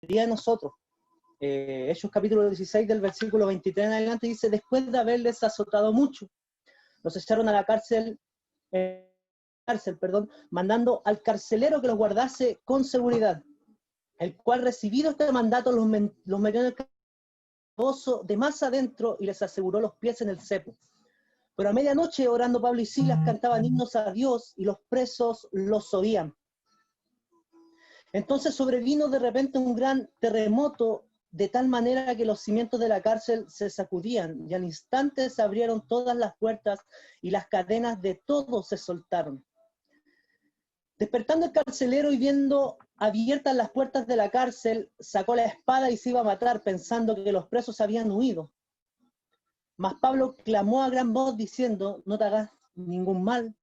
de nosotros. Hechos capítulo 16 del versículo 23 en adelante dice: después de haberles azotado mucho, los echaron a la cárcel, mandando al carcelero que los guardase con seguridad, el cual, recibido este mandato, los metió en el calabozo de más adentro y les aseguró los pies en el cepo. Pero a medianoche, orando Pablo y Silas, cantaban himnos a Dios y los presos los oían. Entonces sobrevino de repente un gran terremoto, de tal manera que los cimientos de la cárcel se sacudían, y al instante se abrieron todas las puertas y las cadenas de todos se soltaron. Despertando el carcelero y viendo abiertas las puertas de la cárcel, sacó la espada y se iba a matar, pensando que los presos habían huido. Mas Pablo clamó a gran voz diciendo: no te hagas ningún mal,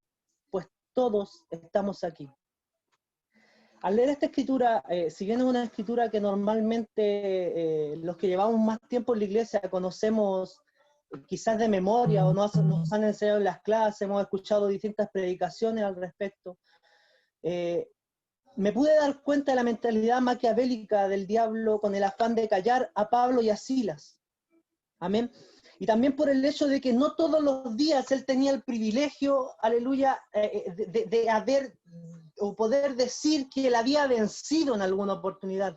pues todos estamos aquí. Al leer esta escritura, si bien es una escritura que normalmente los que llevamos más tiempo en la iglesia conocemos quizás de memoria o nos han enseñado en las clases, hemos escuchado distintas predicaciones al respecto, me pude dar cuenta de la mentalidad maquiavélica del diablo con el afán de callar a Pablo y a Silas. Amén. Y también por el hecho de que no todos los días él tenía el privilegio, aleluya, de haber o poder decir que él había vencido en alguna oportunidad.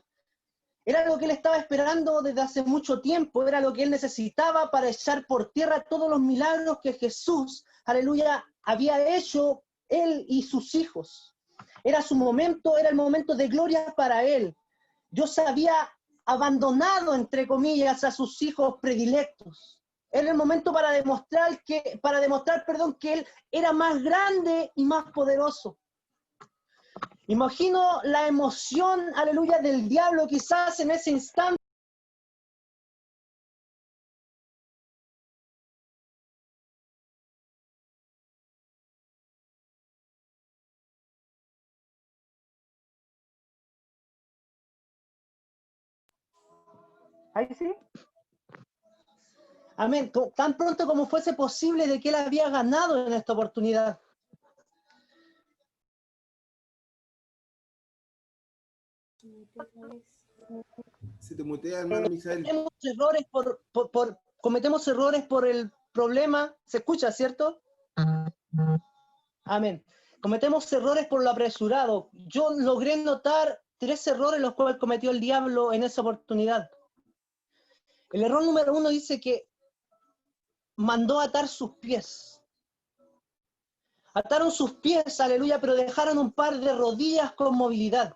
Era lo que él estaba esperando desde hace mucho tiempo, era lo que él necesitaba para echar por tierra todos los milagros que Jesús, aleluya, había hecho él y sus hijos. Era su momento, era el momento de gloria para él. Dios había abandonado, entre comillas, a sus hijos predilectos. Era el momento para demostrar, que él era más grande y más poderoso. Imagino la emoción, aleluya, del diablo quizás en ese instante. ¿Ahí sí? Amén. Tan pronto como fuese posible de que él había ganado en esta oportunidad. Se te mutea, hermano Misael. Cometemos errores por el problema. ¿Se escucha, cierto? Amén. Cometemos errores por lo apresurado. Yo logré notar 3 errores los cuales cometió el diablo en esa oportunidad. El error número 1 dice que mandó atar sus pies. Ataron sus pies, aleluya, pero dejaron un par de rodillas con movilidad.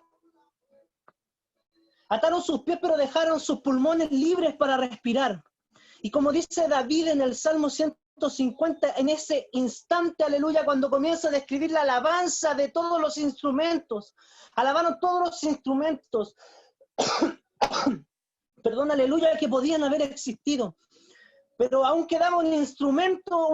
Ataron sus pies, pero dejaron sus pulmones libres para respirar. Y como dice David en el Salmo 150, en ese instante, aleluya, cuando comienza a describir la alabanza de todos los instrumentos, alabaron todos los instrumentos, perdón, aleluya, que podían haber existido. Pero aún quedaba un instrumento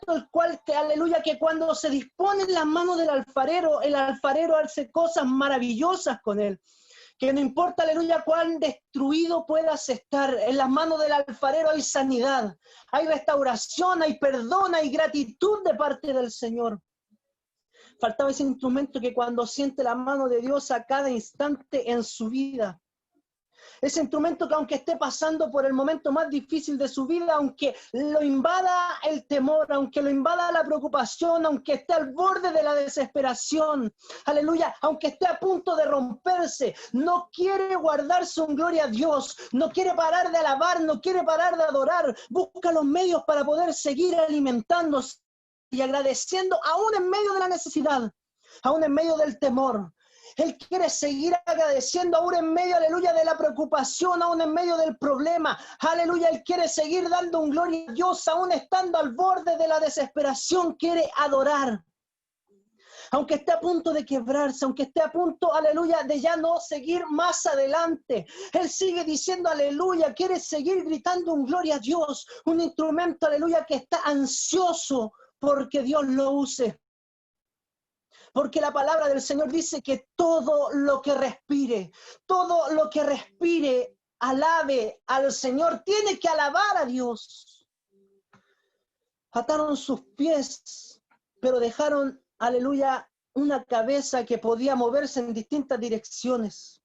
el cual, aleluya, que cuando se dispone en las manos del alfarero, el alfarero hace cosas maravillosas con él. Que no importa, aleluya, cuán destruido puedas estar, en las manos del alfarero hay sanidad, hay restauración, hay perdón, hay gratitud de parte del Señor. Faltaba ese instrumento que cuando siente la mano de Dios a cada instante en su vida, ese instrumento que aunque esté pasando por el momento más difícil de su vida, aunque lo invada el temor, aunque lo invada la preocupación, aunque esté al borde de la desesperación, aleluya, aunque esté a punto de romperse, no quiere guardarse en gloria a Dios, no quiere parar de alabar, no quiere parar de adorar, busca los medios para poder seguir alimentándose y agradeciendo aún en medio de la necesidad, aún en medio del temor. Él quiere seguir agradeciendo aún en medio, aleluya, de la preocupación, aún en medio del problema. Aleluya, Él quiere seguir dando un gloria a Dios, aún estando al borde de la desesperación, quiere adorar. Aunque esté a punto de quebrarse, aunque esté a punto, aleluya, de ya no seguir más adelante. Él sigue diciendo, aleluya, quiere seguir gritando un gloria a Dios. Un instrumento, aleluya, que está ansioso porque Dios lo use. Porque la palabra del Señor dice que todo lo que respire, alabe al Señor, tiene que alabar a Dios. Ataron sus pies, pero dejaron, aleluya, una cabeza que podía moverse en distintas direcciones.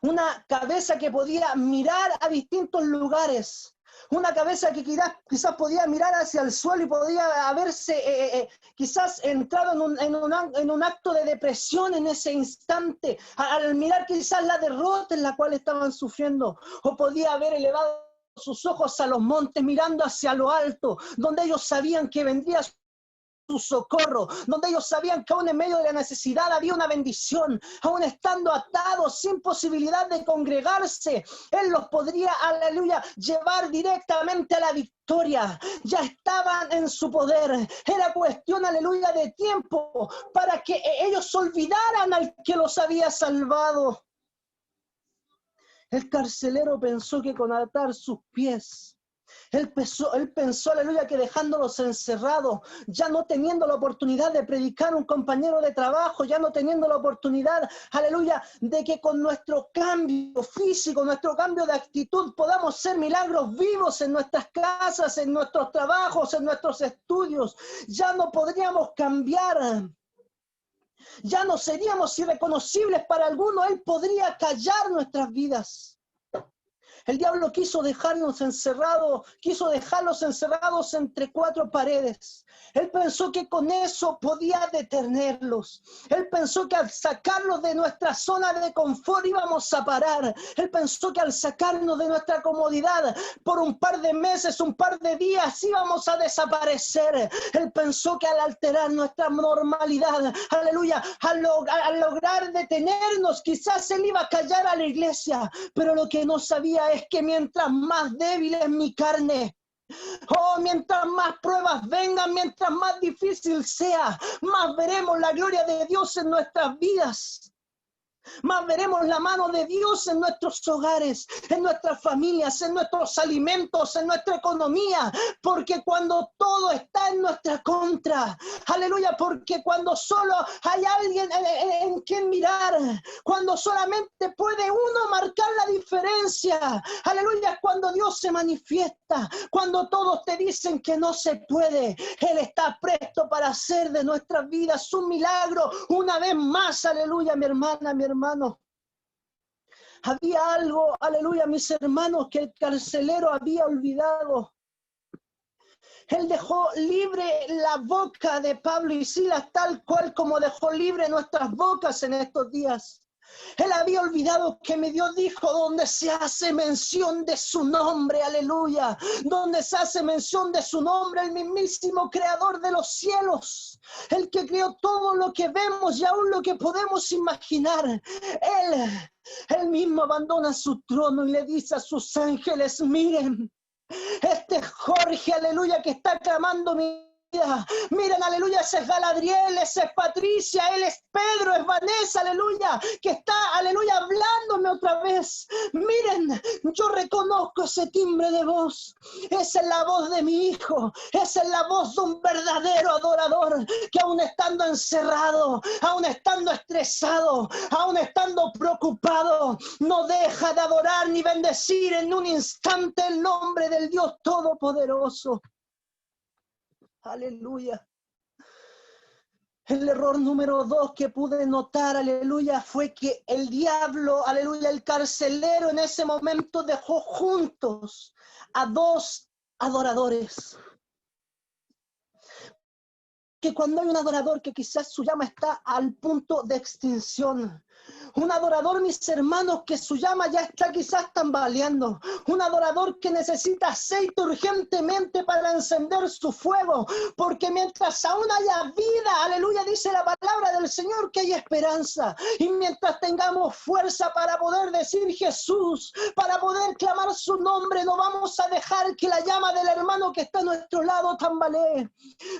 una cabeza que podía mirar a distintos lugares, una cabeza que quizás podía mirar hacia el suelo y podía haberse quizás entrado en un acto de depresión en ese instante, al mirar quizás la derrota en la cual estaban sufriendo, o podía haber elevado sus ojos a los montes mirando hacia lo alto, donde ellos sabían que vendría su socorro, donde ellos sabían que aún en medio de la necesidad había una bendición, aún estando atados sin posibilidad de congregarse, Él los podría, aleluya, llevar directamente a la victoria. Ya estaban en su poder, era cuestión, aleluya, de tiempo para que ellos olvidaran al que los había salvado. El carcelero pensó que con atar sus pies, Él pensó, aleluya, que dejándolos encerrados, ya no teniendo la oportunidad de predicar un compañero de trabajo, ya no teniendo la oportunidad, aleluya, de que con nuestro cambio físico, nuestro cambio de actitud, podamos ser milagros vivos en nuestras casas, en nuestros trabajos, en nuestros estudios. Ya no podríamos cambiar. Ya no seríamos irreconocibles para alguno. Él podría callar nuestras vidas. El diablo quiso dejarlos encerrados entre cuatro paredes. Él pensó que con eso podía detenerlos. Él pensó que al sacarlos de nuestra zona de confort íbamos a parar. Él pensó que al sacarnos de nuestra comodidad por un par de meses, un par de días íbamos a desaparecer. Él pensó que al alterar nuestra normalidad, aleluya, al lograr detenernos, quizás él iba a callar a la iglesia. Pero lo que no sabía es que mientras más débil es mi carne, mientras más pruebas vengan, mientras más difícil sea, más veremos la gloria de Dios en nuestras vidas. Más veremos la mano de Dios en nuestros hogares, en nuestras familias, en nuestros alimentos, en nuestra economía, porque cuando todo está en nuestra contra, aleluya, porque cuando solo hay alguien en quien mirar, cuando solamente puede uno marcar la diferencia, aleluya, cuando Dios se manifiesta, cuando todos te dicen que no se puede, Él está presto para hacer de nuestras vidas un milagro una vez más, aleluya, mi hermana, mi hermano. Había algo, aleluya, mis hermanos, que el carcelero había olvidado. Él dejó libre la boca de Pablo y Silas, tal cual como dejó libre nuestras bocas en estos días. Él había olvidado que mi Dios dijo: donde se hace mención de su nombre, aleluya, donde se hace mención de su nombre, el mismísimo creador de los cielos, el que creó todo lo que vemos y aún lo que podemos imaginar. Él mismo abandona su trono y le dice a sus ángeles: miren, este es Jorge, aleluya, que está clamando mi vida. Miren, aleluya, ese es Galadriel, ese es Patricia, él es Pedro, es Vanessa, aleluya, que está, aleluya, hablándome otra vez. Miren, yo reconozco ese timbre de voz. Esa es la voz de mi hijo, esa es la voz de un verdadero adorador, que aún estando encerrado, aún estando estresado, aún estando preocupado, no deja de adorar ni bendecir en un instante el nombre del Dios Todopoderoso. Aleluya. El error número 2 que pude notar, aleluya, fue que el diablo, aleluya, el carcelero en ese momento dejó juntos a dos adoradores. Que cuando hay un adorador que quizás su llama está al punto de extinción, un adorador, mis hermanos, que su llama ya está quizás tambaleando, un adorador que necesita aceite urgentemente para encender su fuego, porque mientras aún haya vida, aleluya, dice la palabra del Señor que hay esperanza, y mientras tengamos fuerza para poder decir Jesús, para poder clamar su nombre, no vamos a dejar que la llama del hermano que está a nuestro lado tambalee,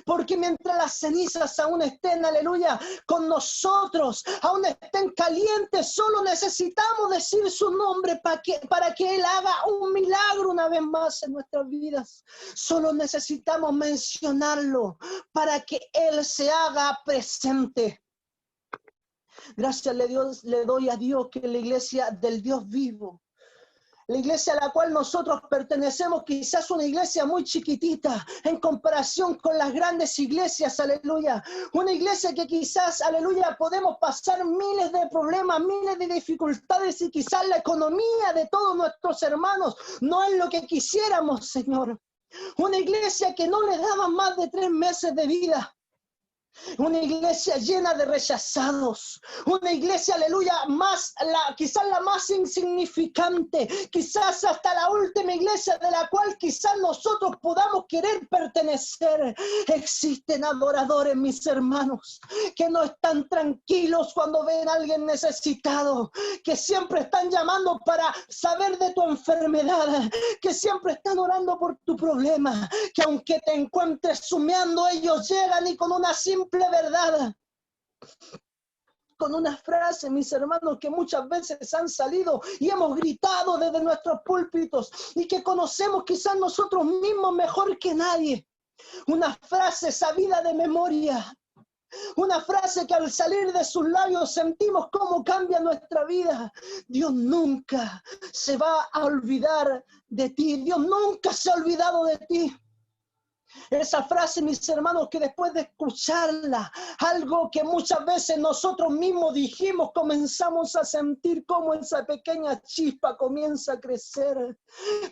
porque mientras las cenizas aún estén, aleluya, con nosotros, aún estén calientes, solo necesitamos decir su nombre para que Él haga un milagro una vez más en nuestras vidas. Solo necesitamos mencionarlo para que Él se haga presente. Gracias le doy a Dios que en la iglesia del Dios vivo, La iglesia a la cual nosotros pertenecemos quizás una iglesia muy chiquitita en comparación con las grandes iglesias, aleluya. Una iglesia que quizás, aleluya, podemos pasar miles de problemas, miles de dificultades y quizás la economía de todos nuestros hermanos no es lo que quisiéramos, Señor. Una iglesia que no le daban más de 3 meses de vida. Una iglesia llena de rechazados, una iglesia, aleluya, quizás la más insignificante, quizás hasta la última iglesia de la cual quizás nosotros podamos querer pertenecer. Existen adoradores, mis hermanos, que no están tranquilos cuando ven a alguien necesitado, que siempre están llamando para saber de tu enfermedad, que siempre están orando por tu problema, que aunque te encuentres humeando, ellos llegan y con una simple verdad, con una frase, mis hermanos, que muchas veces han salido y hemos gritado desde nuestros púlpitos y que conocemos quizás nosotros mismos mejor que nadie. Una frase sabida de memoria, una frase que al salir de sus labios sentimos cómo cambia nuestra vida. Dios nunca se va a olvidar de ti. Dios nunca se ha olvidado de ti. Esa frase, mis hermanos, que después de escucharla, algo que muchas veces nosotros mismos dijimos, comenzamos a sentir cómo esa pequeña chispa comienza a crecer,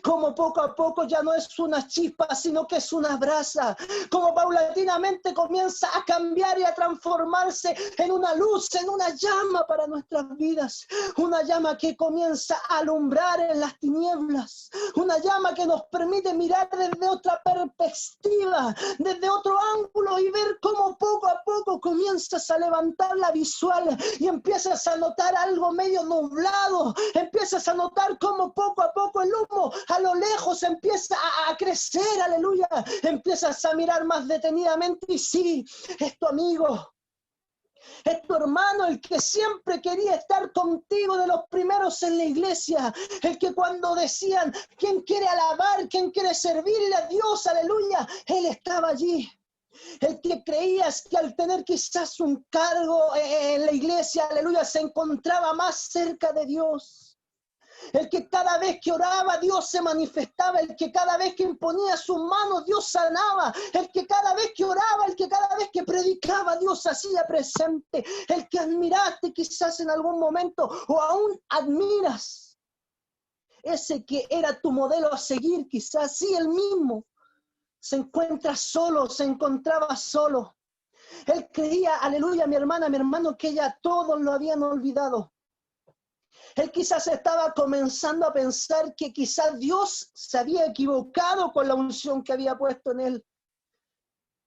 como poco a poco ya no es una chispa, sino que es una brasa, como paulatinamente comienza a cambiar y a transformarse en una luz, en una llama para nuestras vidas, una llama que comienza a alumbrar en las tinieblas, una llama que nos permite mirar desde otra perspectiva, desde otro ángulo y ver cómo poco a poco comienzas a levantar la visual y empiezas a notar algo medio nublado, empiezas a notar cómo poco a poco el humo a lo lejos empieza a crecer, aleluya, empiezas a mirar más detenidamente y sí, es tu amigo. Es tu hermano, el que siempre quería estar contigo de los primeros en la iglesia. El que cuando decían, ¿quién quiere alabar? ¿Quién quiere servirle a Dios? Aleluya. Él estaba allí. El que creías que al tener quizás un cargo en la iglesia, aleluya, se encontraba más cerca de Dios. El que cada vez que oraba, Dios se manifestaba. El que cada vez que imponía sus manos, Dios sanaba. El que cada vez que oraba, el que cada vez que predicaba, Dios hacía presente. El que admiraste quizás en algún momento o aún admiras. Ese que era tu modelo a seguir, quizás sí, el mismo. Se encuentra solo, se encontraba solo. Él creía, aleluya, mi hermana, mi hermano, que ya todos lo habían olvidado. Él quizás estaba comenzando a pensar que quizás Dios se había equivocado con la unción que había puesto en él.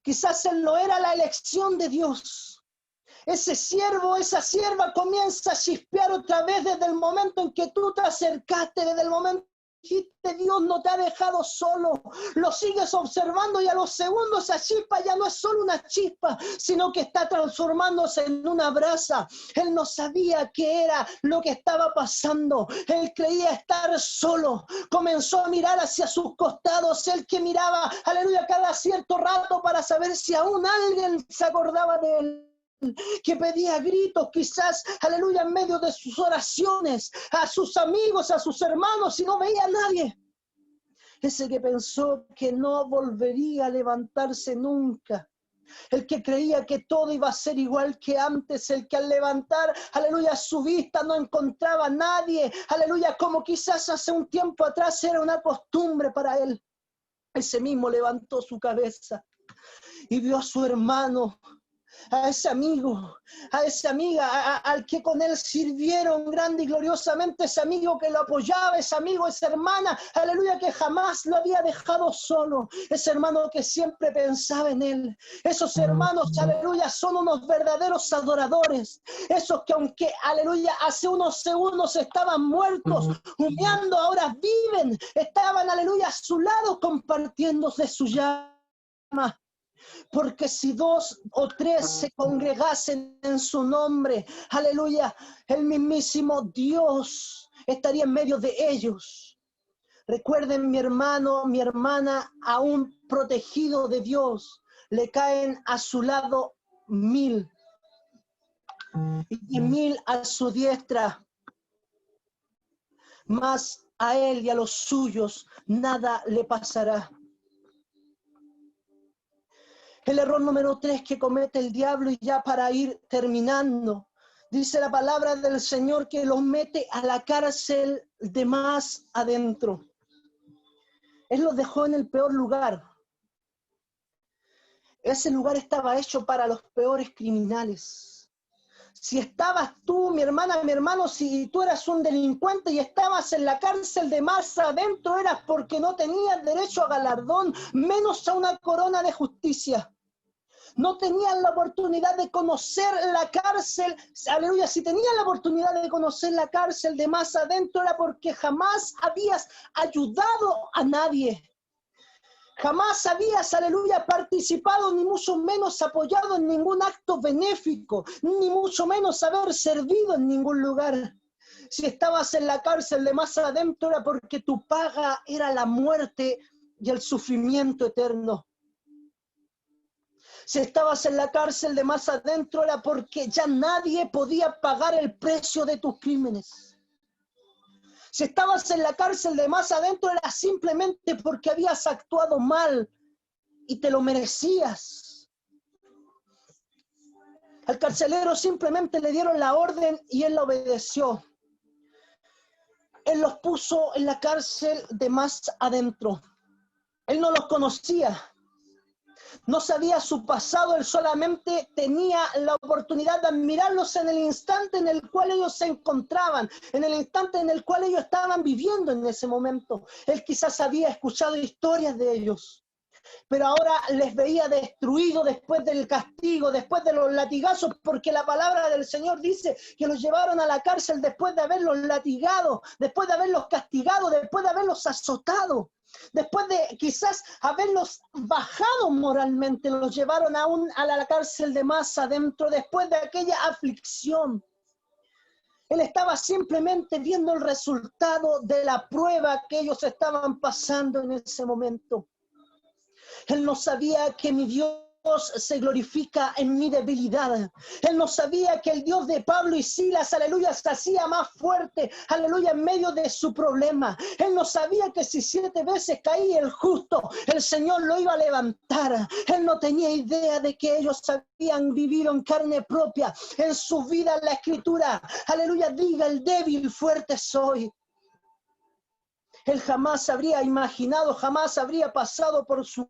Quizás él no era la elección de Dios. Ese siervo, esa sierva comienza a chispear otra vez desde el momento en que tú te acercaste, desde el momento dijiste, Dios no te ha dejado solo, lo sigues observando y a los segundos esa chispa ya no es solo una chispa, sino que está transformándose en una brasa. Él no sabía qué era lo que estaba pasando, él creía estar solo, comenzó a mirar hacia sus costados, él que miraba, aleluya, cada cierto rato para saber si aún alguien se acordaba de él, que pedía a gritos quizás, aleluya, en medio de sus oraciones, a sus amigos, a sus hermanos, y no veía a nadie. Ese que pensó que no volvería a levantarse nunca. El que creía que todo iba a ser igual que antes, el que al levantar, aleluya, su vista no encontraba a nadie, aleluya, como quizás hace un tiempo atrás era una costumbre para él. Ese mismo levantó su cabeza y vio a su hermano, a ese amigo, a esa amiga, al que con él sirvieron grande y gloriosamente, ese amigo que lo apoyaba, ese amigo, esa hermana, aleluya, que jamás lo había dejado solo, ese hermano que siempre pensaba en él. Esos hermanos, aleluya, son unos verdaderos adoradores, esos que aunque, aleluya, hace unos segundos estaban muertos, humeando, ahora viven, estaban, aleluya, a su lado compartiéndose su llama. Porque si 2 o 3 se congregasen en su nombre, aleluya, el mismísimo Dios estaría en medio de ellos. Recuerden, mi hermano, mi hermana, aún protegido de Dios, le caen a su lado 1000 y 1000 a su diestra. mas a él y a los suyos nada le pasará. El error número 3 que comete el diablo, y ya para ir terminando, dice la palabra del Señor que los mete a la cárcel de más adentro. Él los dejó en el peor lugar. Ese lugar estaba hecho para los peores criminales. Si estabas tú, mi hermana, mi hermano, si tú eras un delincuente y estabas en la cárcel de más adentro, eras porque no tenías derecho a galardón, menos a una corona de justicia. No tenían la oportunidad de conocer la cárcel, aleluya, si tenían la oportunidad de conocer la cárcel de más adentro era porque jamás habías ayudado a nadie. Jamás habías, aleluya, participado, ni mucho menos apoyado en ningún acto benéfico, ni mucho menos haber servido en ningún lugar. Si estabas en la cárcel de más adentro era porque tu paga era la muerte y el sufrimiento eterno. Si estabas en la cárcel de más adentro era porque ya nadie podía pagar el precio de tus crímenes. Si estabas en la cárcel de más adentro era simplemente porque habías actuado mal y te lo merecías. Al carcelero simplemente le dieron la orden y él la obedeció. Él los puso en la cárcel de más adentro. Él no los conocía. No sabía su pasado, él solamente tenía la oportunidad de admirarlos en el instante en el cual ellos se encontraban, en el instante en el cual ellos estaban viviendo en ese momento. Él quizás había escuchado historias de ellos, pero ahora les veía destruidos después del castigo, después de los latigazos, porque la palabra del Señor dice que los llevaron a la cárcel después de haberlos latigado, después de haberlos castigado, después de haberlos azotado. Después de quizás haberlos bajado moralmente, los llevaron a la cárcel de más adentro, después de aquella aflicción. Él estaba simplemente viendo el resultado de la prueba que ellos estaban pasando en ese momento. Él no sabía que mi Dios se glorifica en mi debilidad. Él no sabía que el Dios de Pablo y Silas, aleluya, se hacía más fuerte, aleluya, en medio de su problema. Él no sabía que si 7 veces caía el justo, el Señor lo iba a levantar. Él no tenía idea de que ellos habían vivido en carne propia, en su vida la Escritura. Aleluya, diga el débil, fuerte soy. Él jamás habría imaginado, jamás habría pasado por su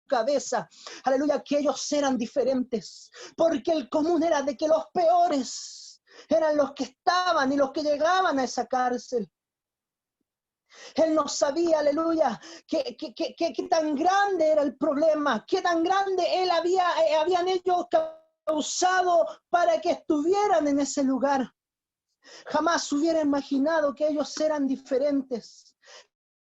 cabeza, aleluya, que ellos eran diferentes, porque el común era de que los peores eran los que estaban y los que llegaban a esa cárcel. Él no sabía, aleluya, qué tan grande era el problema, qué tan grande habían ellos causado para que estuvieran en ese lugar. Jamás hubiera imaginado que ellos eran diferentes.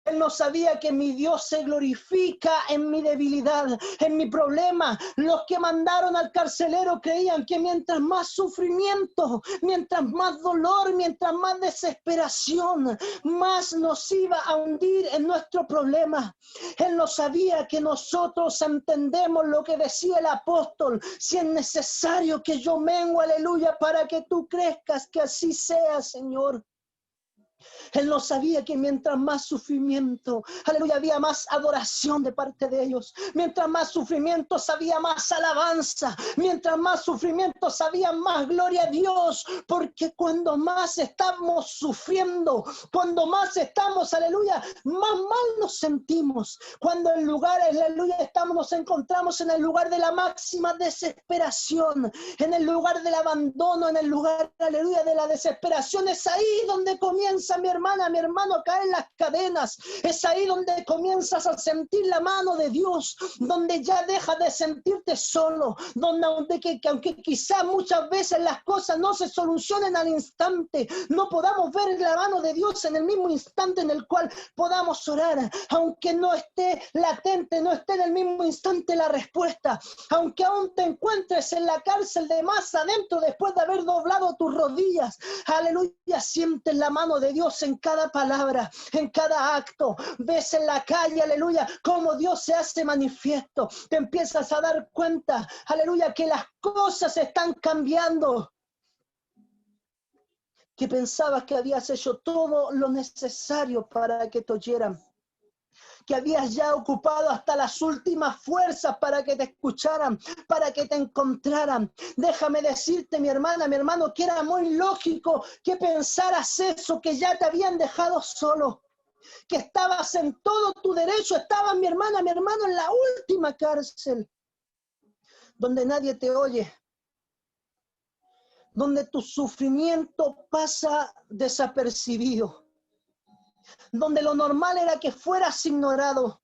Él no sabía que mi Dios se glorifica en mi debilidad, en mi problema. Los que mandaron al carcelero creían que mientras más sufrimiento, mientras más dolor, mientras más desesperación, más nos iba a hundir en nuestro problema. Él no sabía que nosotros entendemos lo que decía el apóstol: si es necesario que yo mengue, aleluya, para que tú crezcas, que así sea, Señor. Él no sabía que mientras más sufrimiento, aleluya, había más adoración de parte de ellos. Mientras más sufrimiento, había más alabanza. Mientras más sufrimiento, había más gloria a Dios. Porque cuando más estamos sufriendo, cuando más estamos, aleluya, más mal nos sentimos. Cuando en lugar, aleluya, nos encontramos en el lugar de la máxima desesperación, en el lugar del abandono, en el lugar, aleluya, de la desesperación. Es ahí donde comienza, mi hermana, mi hermano, a caer las cadenas. Es ahí donde comienzas a sentir la mano de Dios, donde ya dejas de sentirte solo, donde aunque quizá muchas veces las cosas no se solucionen al instante, no podamos ver la mano de Dios en el mismo instante en el cual podamos orar, aunque no esté latente, no esté en el mismo instante la respuesta, aunque aún te encuentres en la cárcel de más adentro después de haber doblado tus rodillas, aleluya, sientes la mano de Dios en cada palabra, en cada acto. Ves en la calle, aleluya, cómo Dios se hace manifiesto. Te empiezas a dar cuenta, aleluya, que las cosas están cambiando, que pensabas que habías hecho todo lo necesario para que te oyeran, que habías ya ocupado hasta las últimas fuerzas para que te escucharan, para que te encontraran. Déjame decirte, mi hermana, mi hermano, que era muy lógico que pensaras eso, que ya te habían dejado solo, que estabas en todo tu derecho, estabas, mi hermana, mi hermano, en la última cárcel, donde nadie te oye, donde tu sufrimiento pasa desapercibido, donde lo normal era que fueras ignorado.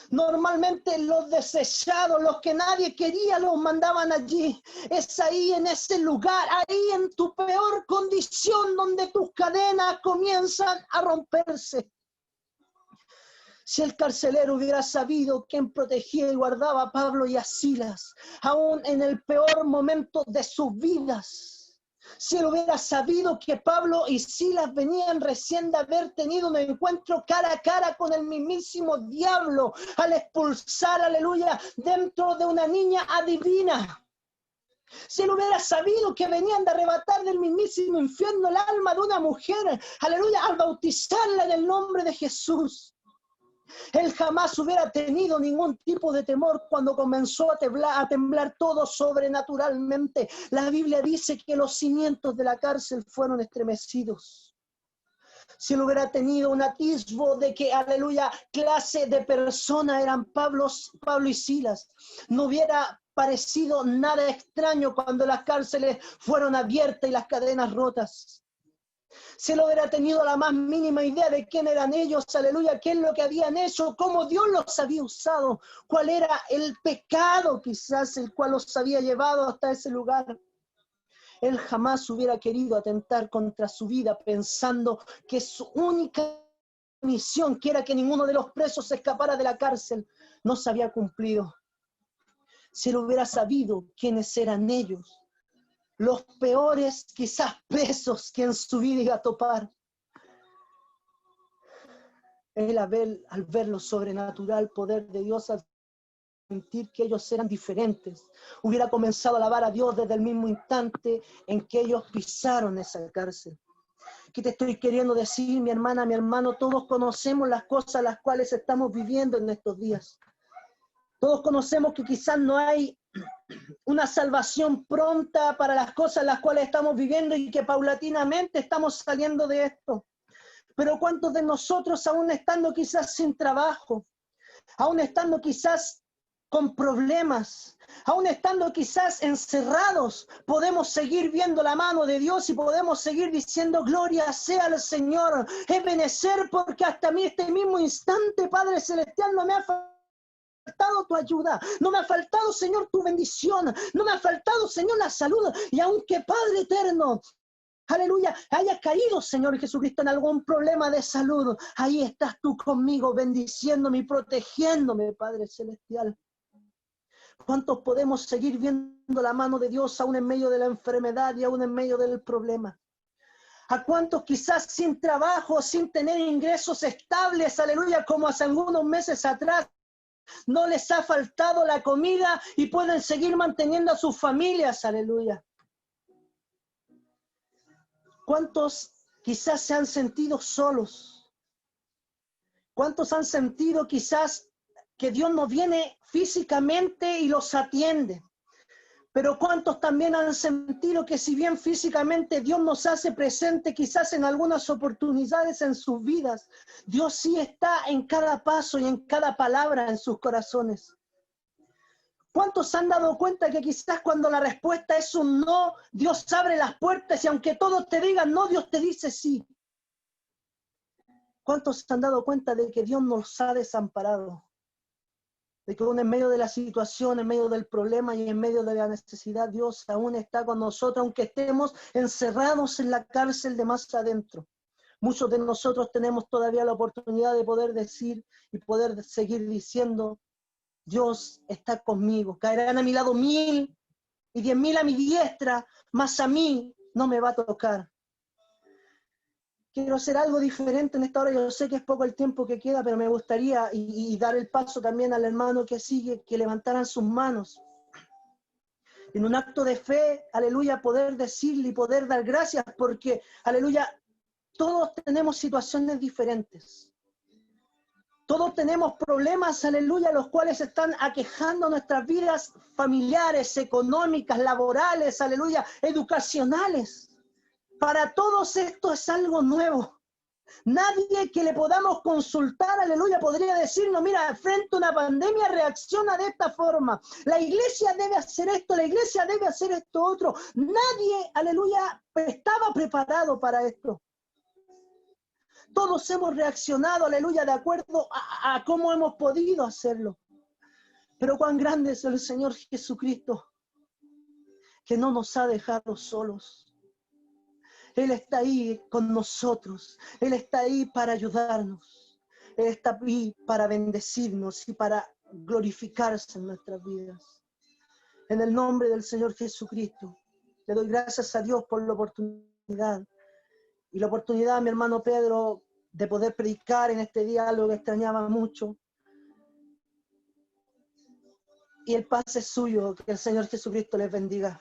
Normalmente los desechados, los que nadie quería, los mandaban allí. Es ahí, en ese lugar, ahí en tu peor condición, donde tus cadenas comienzan a romperse. Si el carcelero hubiera sabido quién protegía y guardaba a Pablo y a Silas, aún en el peor momento de sus vidas, si él hubiera sabido que Pablo y Silas venían recién de haber tenido un encuentro cara a cara con el mismísimo diablo, al expulsar, aleluya, dentro de una niña adivina. Si él hubiera sabido que venían de arrebatar del mismísimo infierno el alma de una mujer, aleluya, al bautizarla en el nombre de Jesús, él jamás hubiera tenido ningún tipo de temor cuando comenzó a temblar todo sobrenaturalmente. La Biblia dice que los cimientos de la cárcel fueron estremecidos. Si él hubiera tenido un atisbo de que, aleluya, clase de persona eran Pablo y Silas, no hubiera parecido nada extraño cuando las cárceles fueron abiertas y las cadenas rotas. Si él hubiera tenido la más mínima idea de quién eran ellos, aleluya, qué es lo que habían hecho, cómo Dios los había usado, cuál era el pecado quizás el cual los había llevado hasta ese lugar, él jamás hubiera querido atentar contra su vida pensando que su única misión, que era que ninguno de los presos se escapara de la cárcel, no se había cumplido. Si él hubiera sabido quiénes eran ellos, los peores quizás presos que en su vida iba a topar, él al ver lo sobrenatural poder de Dios, al sentir que ellos eran diferentes, hubiera comenzado a alabar a Dios desde el mismo instante en que ellos pisaron esa cárcel. ¿Qué te estoy queriendo decir, mi hermana, mi hermano? Todos conocemos las cosas las cuales estamos viviendo en estos días. Todos conocemos que quizás no hay una salvación pronta para las cosas las cuales estamos viviendo y que paulatinamente estamos saliendo de esto. Pero ¿cuántos de nosotros, aún estando quizás sin trabajo, aún estando quizás con problemas, aún estando quizás encerrados, podemos seguir viendo la mano de Dios y podemos seguir diciendo gloria sea al Señor, Ebenezer, porque hasta a mí este mismo instante, Padre Celestial, no me ha faltado tu ayuda, no me ha faltado, Señor, tu bendición, no me ha faltado, Señor, la salud, y aunque, Padre eterno, aleluya, haya caído, Señor Jesucristo, en algún problema de salud, ahí estás tú conmigo, bendiciéndome y protegiéndome, Padre Celestial. ¿Cuántos podemos seguir viendo la mano de Dios aún en medio de la enfermedad y aún en medio del problema? ¿A cuántos quizás sin trabajo, sin tener ingresos estables, aleluya, como hace algunos meses atrás, no les ha faltado la comida y pueden seguir manteniendo a sus familias, aleluya? ¿Cuántos quizás se han sentido solos? ¿Cuántos han sentido quizás que Dios no viene físicamente y los atiende? Pero ¿cuántos también han sentido que si bien físicamente Dios nos hace presente quizás en algunas oportunidades en sus vidas, Dios sí está en cada paso y en cada palabra en sus corazones? ¿Cuántos se han dado cuenta que quizás cuando la respuesta es un no, Dios abre las puertas y aunque todos te digan no, Dios te dice sí? ¿Cuántos se han dado cuenta de que Dios nos ha desamparado? De que aún en medio de la situación, en medio del problema y en medio de la necesidad, Dios aún está con nosotros, aunque estemos encerrados en la cárcel de más adentro. Muchos de nosotros tenemos todavía la oportunidad de poder decir y poder seguir diciendo, Dios está conmigo. Caerán a mi lado 1000 y 10.000 a mi diestra, mas a mí no me va a tocar. Quiero hacer algo diferente en esta hora. Yo sé que es poco el tiempo que queda, pero me gustaría y dar el paso también al hermano que sigue, que levantaran sus manos. En un acto de fe, aleluya, poder decirle y poder dar gracias porque, aleluya, todos tenemos situaciones diferentes. Todos tenemos problemas, aleluya, los cuales están aquejando nuestras vidas familiares, económicas, laborales, aleluya, educacionales. Para todos esto es algo nuevo. Nadie que le podamos consultar, aleluya, podría decirnos, mira, frente a una pandemia reacciona de esta forma. La iglesia debe hacer esto, la iglesia debe hacer esto otro. Nadie, aleluya, estaba preparado para esto. Todos hemos reaccionado, aleluya, de acuerdo a cómo hemos podido hacerlo. Pero cuán grande es el Señor Jesucristo, que no nos ha dejado solos. Él está ahí con nosotros. Él está ahí para ayudarnos. Él está ahí para bendecirnos y para glorificarse en nuestras vidas. En el nombre del Señor Jesucristo, le doy gracias a Dios por la oportunidad. Y la oportunidad, mi hermano Pedro, de poder predicar en este día, algo que extrañaba mucho. Y el paz es suyo. Que el Señor Jesucristo les bendiga.